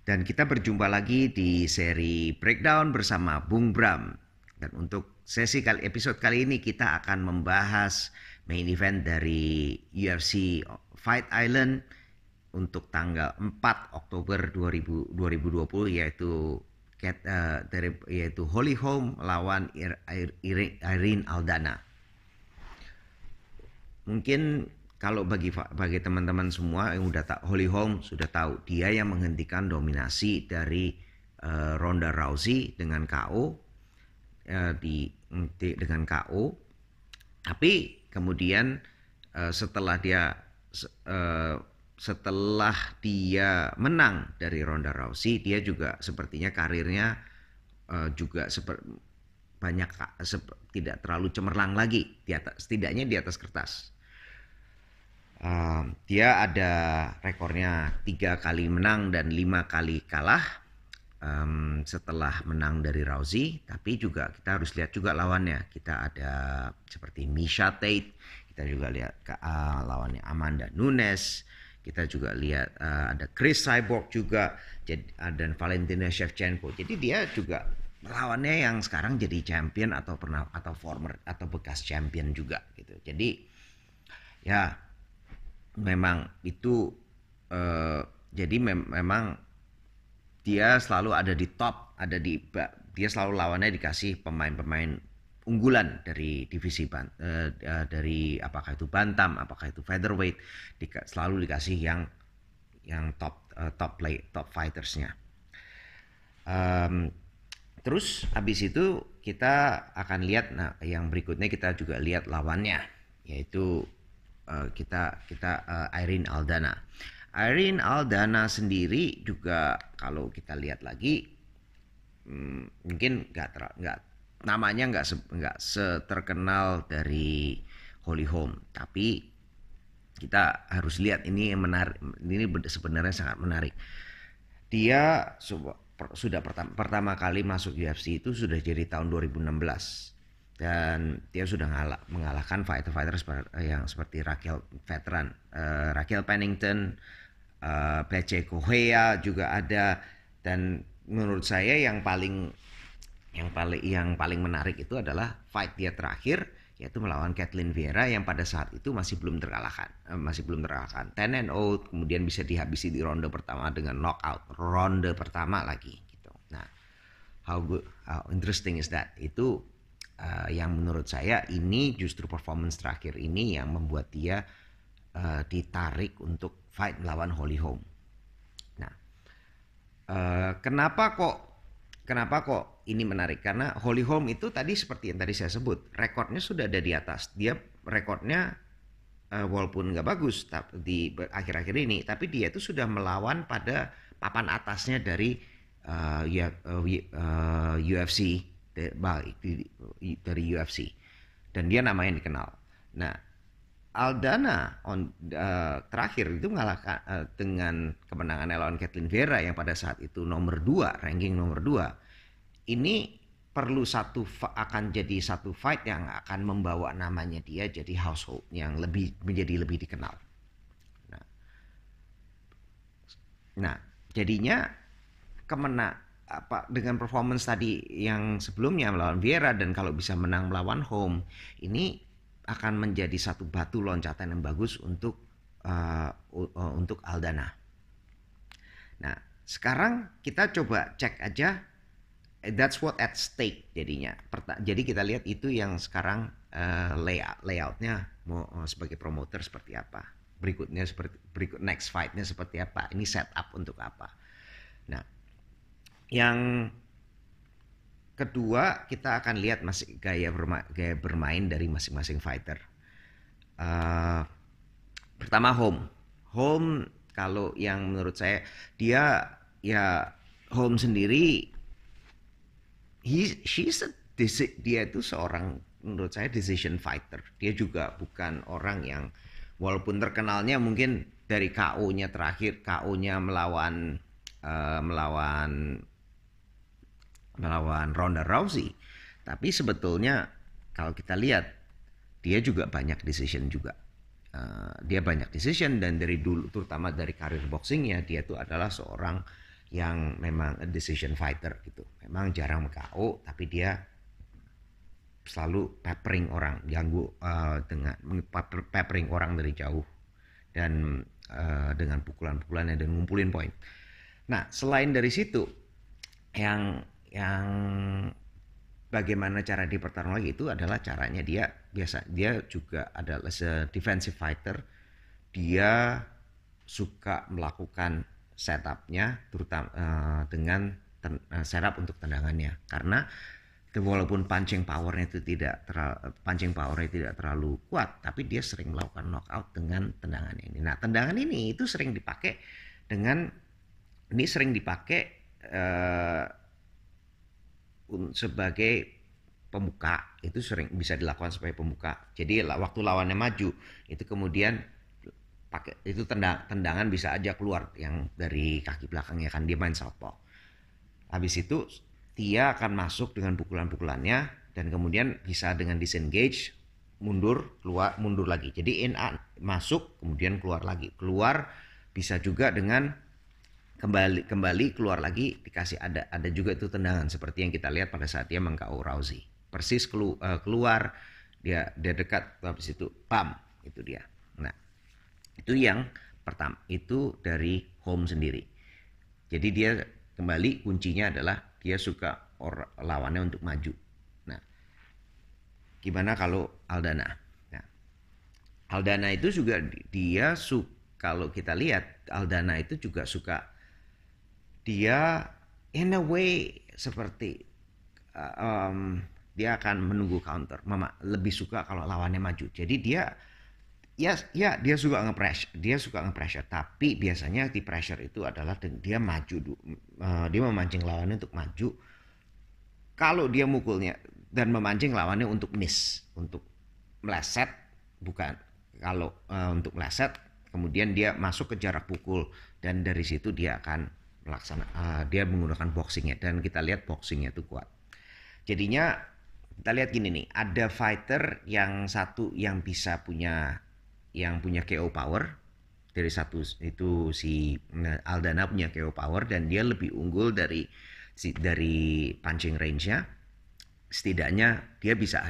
Dan kita berjumpa lagi di seri Breakdown bersama Bung Bram. Dan untuk episode kali ini kita akan membahas main event dari UFC Fight Island untuk tanggal 4 Oktober 2020 yaitu Holly Holm lawan Irene Aldana. Mungkin kalau bagi teman-teman semua yang udah tak Holly Holm sudah tahu dia yang menghentikan dominasi dari Ronda Rousey dengan KO dengan KO. Tapi kemudian setelah dia menang dari Ronda Rousey, dia juga sepertinya karirnya juga tidak terlalu cemerlang lagi setidaknya di atas kertas. Dia ada rekornya 3 kali menang dan 5 kali kalah setelah menang dari Rousey. Tapi juga kita harus lihat juga lawannya. Kita ada seperti Miesha Tate, kita juga lihat lawannya Amanda Nunes, kita juga lihat ada Chris Cyborg juga, dan Valentina Shevchenko. Jadi dia juga lawannya yang sekarang jadi champion atau former atau bekas champion juga gitu. Jadi ya memang itu memang dia selalu ada di top, dia selalu lawannya dikasih pemain-pemain unggulan dari divisi dari apakah itu bantam, apakah itu featherweight, selalu dikasih yang top fightersnya. Terus habis itu kita akan lihat, yang berikutnya kita juga lihat lawannya, yaitu Irene Aldana. Irene Aldana sendiri juga kalau kita lihat lagi mungkin namanya nggak seterkenal dari Holly Holm, tapi kita harus lihat ini yang menarik. Ini sebenarnya sangat menarik. Dia sudah pertama kali masuk UFC itu sudah jadi tahun 2016. Dan dia sudah mengalahkan fighter-fighter yang seperti Raquel Pennington, Pache Correa juga ada. Dan menurut saya yang paling menarik itu adalah fight dia terakhir, yaitu melawan Kathleen Vieira yang pada saat itu masih belum terkalahkan. 10-0, kemudian bisa dihabisi di ronde pertama dengan knockout, ronde pertama lagi gitu. Nah, how interesting is that? Itu yang menurut saya ini justru performance terakhir ini yang membuat dia ditarik untuk fight melawan Holly Holm. Nah, kenapa kok ini menarik? Karena Holly Holm itu tadi seperti yang tadi saya sebut, rekornya sudah ada di atas. Dia rekornya walaupun nggak bagus di akhir-akhir ini, tapi dia itu sudah melawan pada papan atasnya dari UFC. Dari UFC, dan dia namanya dikenal. Nah, Aldana terakhir itu mengalahkan dengan kemenangan lawan Kathleen Vieira yang pada saat itu ranking nomor 2. Ini akan jadi satu fight yang akan membawa namanya dia jadi household, yang menjadi lebih dikenal. Nah, jadinya dengan performance tadi yang sebelumnya melawan Vieira, dan kalau bisa menang melawan Holm, ini akan menjadi satu batu loncatan yang bagus untuk Aldana. Nah, sekarang kita coba cek aja, that's what at stake jadinya. Jadi kita lihat itu yang sekarang layoutnya sebagai promoter seperti apa. Berikutnya next fightnya seperti apa. Ini setup untuk apa. Nah, yang kedua kita akan lihat masih gaya bermain dari masing-masing fighter. Pertama Holm kalau yang menurut saya dia Holm sendiri dia itu seorang menurut saya decision fighter. Dia juga bukan orang yang walaupun terkenalnya mungkin dari KO-nya terakhir, KO-nya melawan Ronda Rousey, tapi sebetulnya kalau kita lihat dia juga banyak decision juga. Dia banyak decision, dan dari dulu terutama dari karir boxingnya dia itu adalah seorang yang memang a decision fighter gitu. Memang jarang KO, tapi dia selalu peppering orang, ganggu dengan peppering orang dari jauh dan dengan pukulan-pukulannya dan ngumpulin poin. Nah, selain dari situ, yang bagaimana cara di pertarungan lagi itu adalah caranya dia juga adalah defensive fighter. Dia suka melakukan setupnya terutama dengan setup untuk tendangannya, karena walaupun punching powernya tidak terlalu kuat, tapi dia sering melakukan knockout dengan tendangan ini. Nah, tendangan ini itu sering dipakai sebagai pembuka, itu sering bisa dilakukan sebagai pembuka. Jadi waktu lawannya maju itu kemudian pakai itu tendangan bisa aja keluar yang dari kaki belakangnya, kan dia main southpaw. Habis itu dia akan masuk dengan pukulan-pukulannya dan kemudian bisa dengan disengage, mundur, keluar, mundur lagi. Jadi masuk kemudian keluar lagi. Keluar bisa juga dengan kembali keluar lagi, dikasih ada juga itu tendangan seperti yang kita lihat pada saat dia meng-KO Rousey. Persis keluar, dia dekat, habis itu pam, itu dia. Nah, itu yang pertama, itu dari Holm sendiri. Jadi dia kembali kuncinya adalah dia suka lawannya untuk maju. Nah, gimana kalau Aldana? Nah, Aldana itu juga dia kalau kita lihat Aldana itu juga suka, dia in a way seperti dia akan menunggu counter. Lebih suka kalau lawannya maju. Jadi dia suka nge-pressure, tapi biasanya di pressure itu adalah dia maju, dia memancing lawannya untuk maju. Kalau dia mukulnya dan memancing lawannya untuk miss, untuk meleset, bukan kalau untuk meleset, kemudian dia masuk ke jarak pukul dan dari situ dia akan dia menggunakan boxingnya, dan kita lihat boxingnya itu kuat. Jadinya kita lihat gini nih, ada fighter yang satu yang bisa punya KO power. Dari satu itu si Aldana punya KO power dan dia lebih unggul dari punching range-nya. Setidaknya dia bisa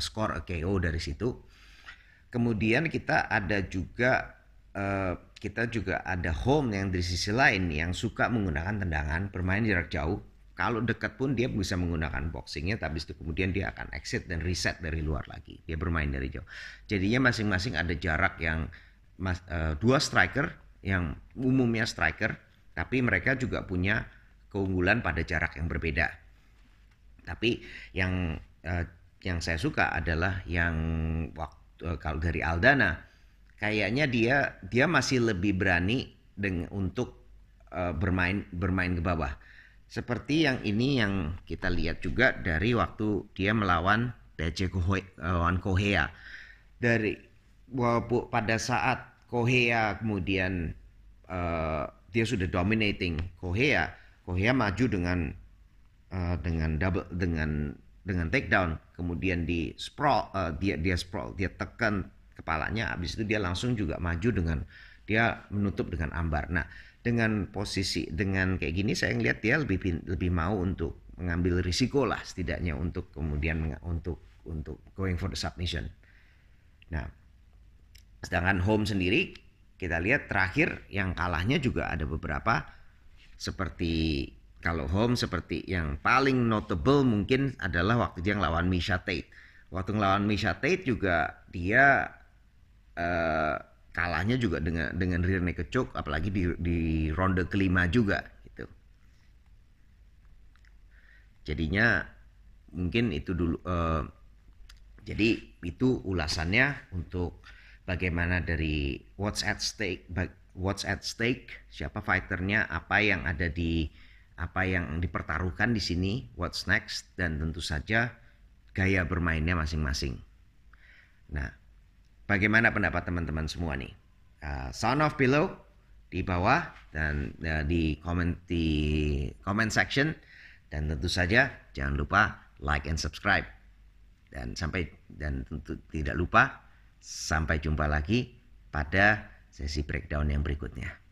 skor KO dari situ. Kemudian kita juga ada Holm yang dari sisi lain yang suka menggunakan tendangan, bermain jarak jauh. Kalau dekat pun dia bisa menggunakan boxingnya, tapi itu kemudian dia akan exit dan reset dari luar lagi. Dia bermain dari jauh. Jadinya masing-masing ada jarak yang dua striker yang umumnya striker, tapi mereka juga punya keunggulan pada jarak yang berbeda. Tapi yang saya suka adalah yang kalau dari Aldana, kayaknya dia masih lebih berani untuk bermain ke bawah. Seperti yang ini yang kita lihat juga dari waktu dia melawan DJ Correia. Pada saat Correia kemudian dia sudah dominating Correia maju dengan takedown, kemudian dia tekan kepalanya, habis itu dia langsung juga maju dia menutup dengan armbar. Nah, dengan posisi dengan kayak gini saya ngelihat dia lebih mau untuk mengambil risiko lah, setidaknya untuk kemudian untuk going for the submission. Nah, sedangkan Holm sendiri kita lihat terakhir yang kalahnya juga ada beberapa, seperti kalau Holm seperti yang paling notable mungkin adalah waktu dia ngelawan Miesha Tate. Waktu ngelawan Miesha Tate juga dia kalahnya juga dengan rear naked choke, apalagi di ronde kelima juga gitu. Jadinya mungkin itu dulu. Jadi itu ulasannya untuk bagaimana dari what's at stake, siapa fighternya, apa yang dipertaruhkan di sini, what's next, dan tentu saja gaya bermainnya masing-masing. Nah, bagaimana pendapat teman-teman semua nih? Sound off below di bawah dan di comment section, dan tentu saja jangan lupa like and subscribe, dan tentu tidak lupa sampai jumpa lagi pada sesi breakdown yang berikutnya.